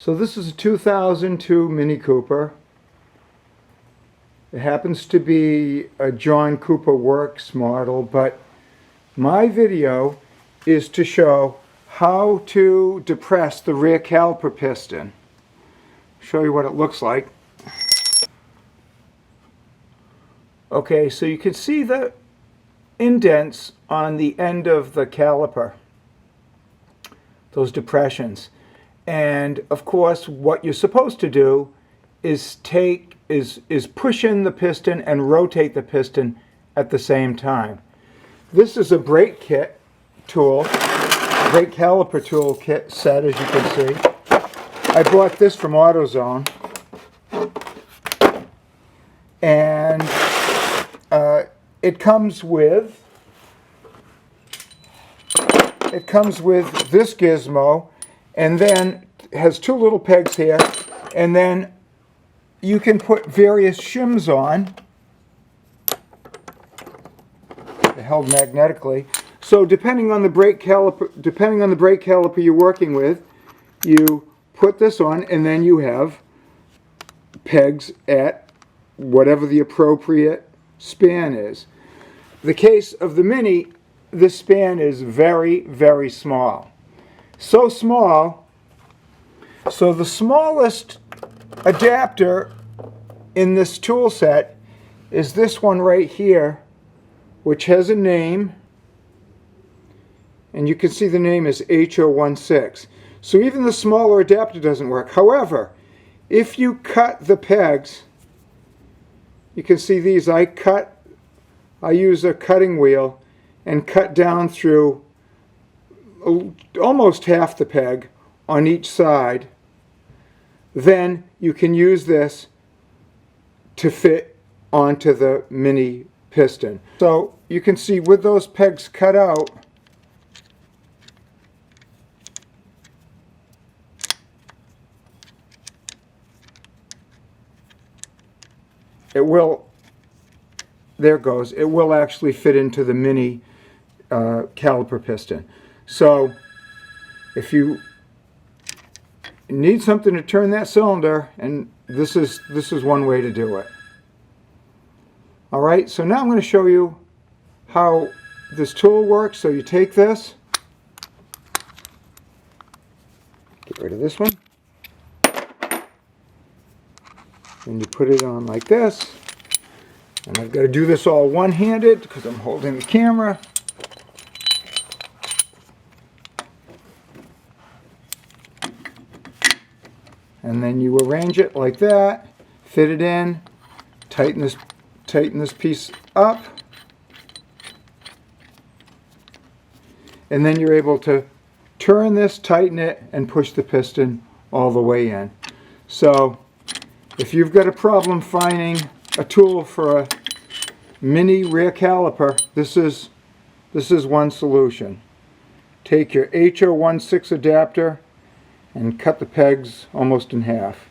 So this is a 2002 Mini Cooper. It happens to be a John Cooper Works model, but my video is to show how to depress the rear caliper piston. Show you what it looks like. Okay, so you can see the indents on the end of the caliper, those depressions. And of course, what you're supposed to do is push in the piston and rotate the piston at the same time. This is a brake kit tool, brake caliper tool kit set, as you can see. I bought this from Autozone, and it comes with this gizmo. And then has two little pegs here, and then you can put various shims on. They're held magnetically. So depending on the brake caliper you're working with, you put this on, and then you have pegs at whatever the appropriate span is. The case of the Mini, the span is very, very small. So small, so the smallest adapter in this tool set is this one right here, which has a name, and you can see the name is HO16. So even the smaller adapter doesn't work. However, if you cut the pegs, you can see these, I use a cutting wheel and cut down through almost half the peg on each side. Then you can use this to fit onto the Mini piston. So you can see with those pegs cut out, it will, there it goes, it will actually fit into the Mini caliper piston. So if you need something to turn that cylinder, and this is one way to do it. Alright, so now I'm going to show you how this tool works. So you take this, get rid of this one, and you put it on like this. And I've got to do this all one-handed because I'm holding the camera. And then you arrange it like that, fit it in, tighten this piece up, and then you're able to turn this, tighten it, and push the piston all the way in. So if you've got a problem finding a tool for a Mini rear caliper, this is one solution. Take your HO16 adapter and cut the pegs almost in half.